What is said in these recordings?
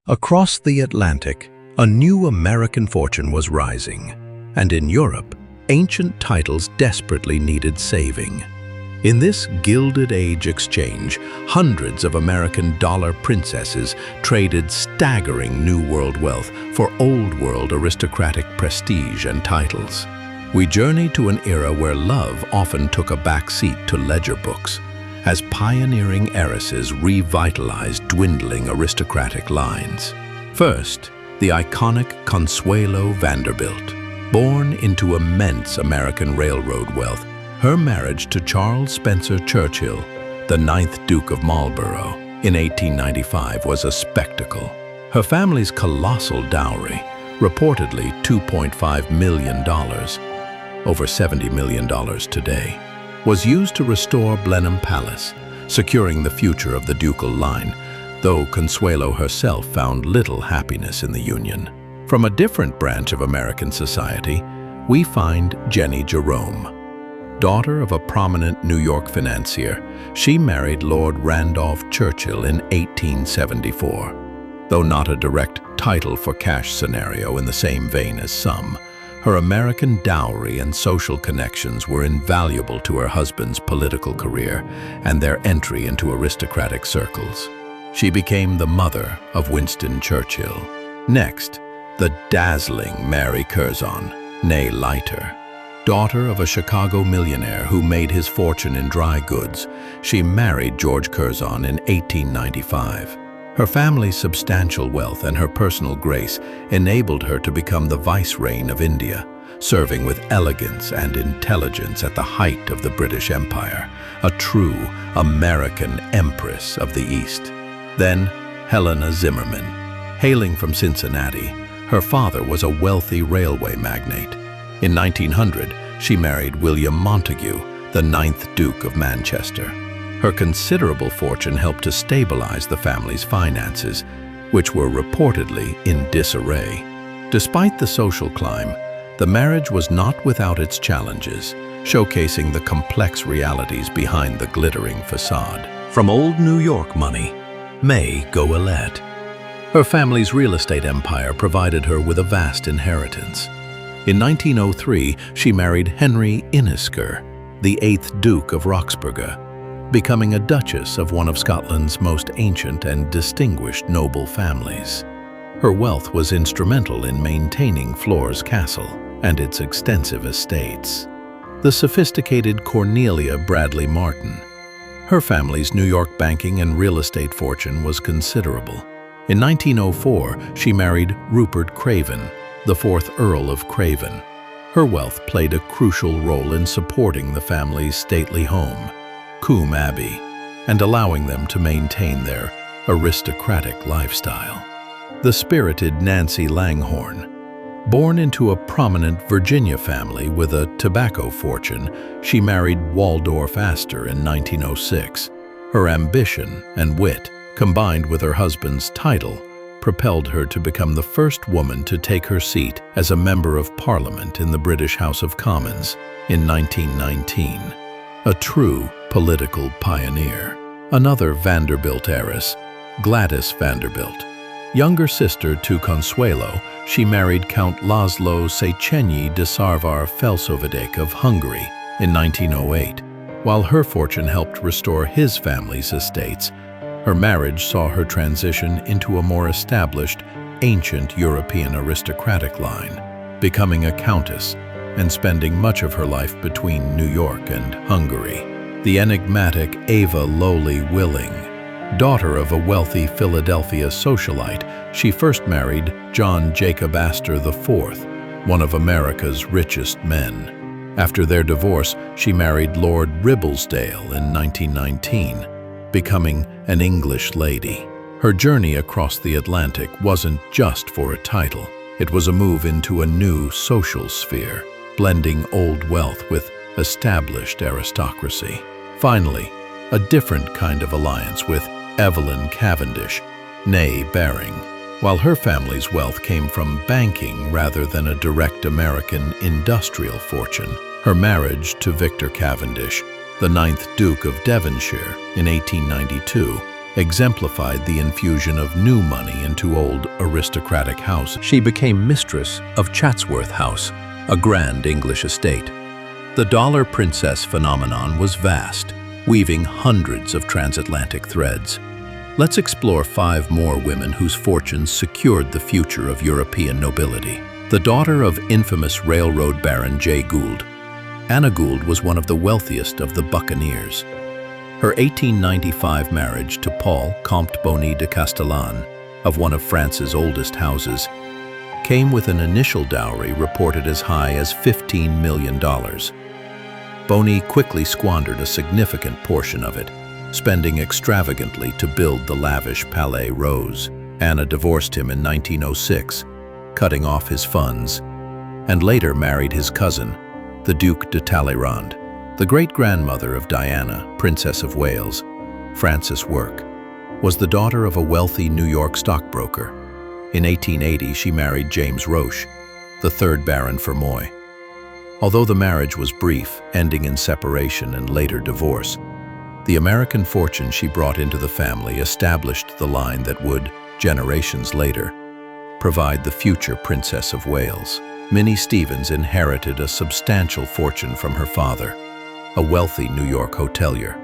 Across the Atlantic, a new American fortune was rising, and in Europe, ancient titles desperately needed saving. In this Gilded Age exchange, hundreds of American dollar princesses traded staggering New World wealth for Old World aristocratic prestige and titles. We journey to an era where love often took a back seat to ledger books, as pioneering heiresses revitalized dwindling aristocratic lines. First, the iconic Consuelo Vanderbilt. Born into immense American railroad wealth, her marriage to Charles Spencer Churchill, the 9th Duke of Marlborough, in 1895 was a spectacle. Her family's colossal dowry, reportedly $2.5 million, over $70 million today, was used to restore Blenheim Palace, securing the future of the ducal line, though Consuelo herself found little happiness in the union. From a different branch of American society, we find Jenny Jerome. Daughter of a prominent New York financier, she married Lord Randolph Churchill in 1874. Though not a direct title for cash scenario in the same vein as some, her American dowry and social connections were invaluable to her husband's political career and their entry into aristocratic circles. She became the mother of Winston Churchill. Next, the dazzling Mary Curzon, née Leiter. Daughter of a Chicago millionaire who made his fortune in dry goods, she married George Curzon in 1895. Her family's substantial wealth and her personal grace enabled her to become the vicereine of India, serving with elegance and intelligence at the height of the British Empire, a true American empress of the East. Then, Helena Zimmerman. Hailing from Cincinnati, her father was a wealthy railway magnate. In 1900, she married William Montagu, the 9th Duke of Manchester. Her considerable fortune helped to stabilize the family's finances, which were reportedly in disarray. Despite the social climb, the marriage was not without its challenges, showcasing the complex realities behind the glittering facade. From old New York money, May Goelet. Her family's real estate empire provided her with a vast inheritance. In 1903, she married Henry Innisker, the 8th Duke of Roxburghe, becoming a duchess of one of Scotland's most ancient and distinguished noble families. Her wealth was instrumental in maintaining Flore's castle and its extensive estates. The sophisticated Cornelia Bradley Martin. Her family's New York banking and real estate fortune was considerable. In 1904, she married Rupert Craven, the 4th Earl of Craven. Her wealth played a crucial role in supporting the family's stately home, Coombe Abbey, and allowing them to maintain their aristocratic lifestyle. The spirited Nancy Langhorne. Born into a prominent Virginia family with a tobacco fortune, she married Waldorf Astor in 1906. Her ambition and wit, combined with her husband's title, propelled her to become the first woman to take her seat as a Member of Parliament in the British House of Commons in 1919. A true political pioneer. Another Vanderbilt heiress, Gladys Vanderbilt. Younger sister to Consuelo, she married Count Laszlo Széchenyi de Szarvas-Felszóvődék of Hungary in 1908. While her fortune helped restore his family's estates, her marriage saw her transition into a more established, ancient European aristocratic line, becoming a countess and spending much of her life between New York and Hungary. The enigmatic Ava Lowly Willing. Daughter of a wealthy Philadelphia socialite, she first married John Jacob Astor IV, one of America's richest men. After their divorce, she married Lord Ribblesdale in 1919, becoming an English lady. Her journey across the Atlantic wasn't just for a title. It was a move into a new social sphere, blending old wealth with established aristocracy. Finally, a different kind of alliance with Evelyn Cavendish, née Baring. While her family's wealth came from banking rather than a direct American industrial fortune, her marriage to Victor Cavendish, the 9th Duke of Devonshire, in 1892, exemplified the infusion of new money into old aristocratic houses. She became mistress of Chatsworth House, a grand English estate. The dollar princess phenomenon was vast, weaving hundreds of transatlantic threads. Let's explore 5 more women whose fortunes secured the future of European nobility. The daughter of infamous railroad baron Jay Gould, Anna Gould was one of the wealthiest of the buccaneers. Her 1895 marriage to Paul, Comte Bonny de Castellane, of one of France's oldest houses, came with an initial dowry reported as high as $15 million. Bonny quickly squandered a significant portion of it, spending extravagantly to build the lavish Palais Rose. Anna divorced him in 1906, cutting off his funds, and later married his cousin, the Duc de Talleyrand. The great-grandmother of Diana, Princess of Wales, Frances Work, was the daughter of a wealthy New York stockbroker. In 1880, she married James Roche, the 3rd Baron Fermoy. Although the marriage was brief, ending in separation and later divorce, the American fortune she brought into the family established the line that would, generations later, provide the future Princess of Wales. Minnie Stevens inherited a substantial fortune from her father, a wealthy New York hotelier.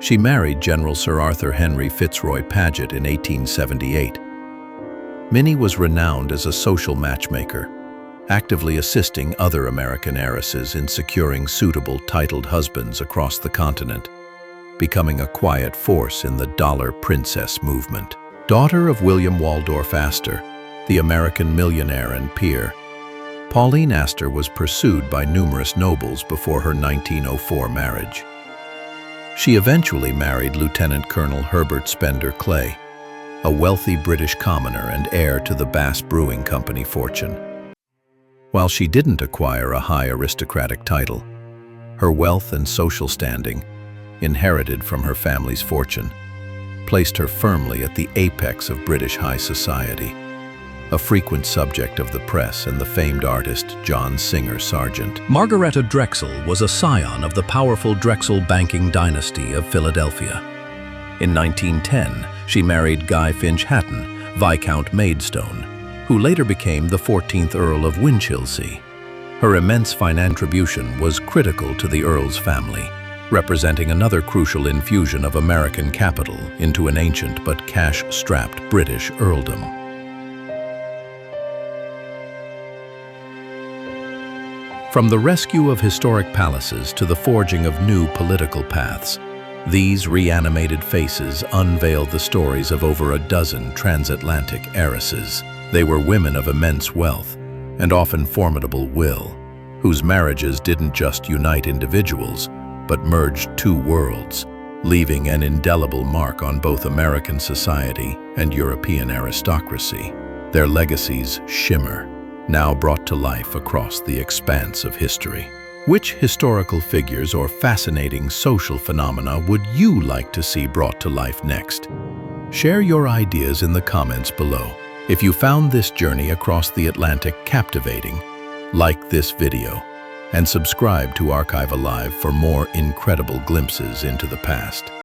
She married General Sir Arthur Henry Fitzroy Paget in 1878. Minnie was renowned as a social matchmaker, actively assisting other American heiresses in securing suitable titled husbands across the continent, becoming a quiet force in the dollar princess movement. Daughter of William Waldorf Astor, the American millionaire and peer, Pauline Astor was pursued by numerous nobles before her 1904 marriage. She eventually married Lieutenant Colonel Herbert Spender Clay, a wealthy British commoner and heir to the Bass Brewing Company fortune. While she didn't acquire a high aristocratic title, her wealth and social standing, inherited from her family's fortune, placed her firmly at the apex of British high society, a frequent subject of the press and the famed artist John Singer Sargent. Margaretta Drexel was a scion of the powerful Drexel banking dynasty of Philadelphia. In 1910, she married Guy Finch Hatton, Viscount Maidstone, who later became the 14th Earl of Winchilsea. Her immense financial contribution was critical to the Earl's family, representing another crucial infusion of American capital into an ancient but cash-strapped British earldom. From the rescue of historic palaces to the forging of new political paths, these reanimated faces unveil the stories of over a dozen transatlantic heiresses. They were women of immense wealth and often formidable will, whose marriages didn't just unite individuals, but merged 2 worlds, leaving an indelible mark on both American society and European aristocracy. Their legacies shimmer, now brought to life across the expanse of history. Which historical figures or fascinating social phenomena would you like to see brought to life next? Share your ideas in the comments below. If you found this journey across the Atlantic captivating, like this video and subscribe to Archive Alive for more incredible glimpses into the past.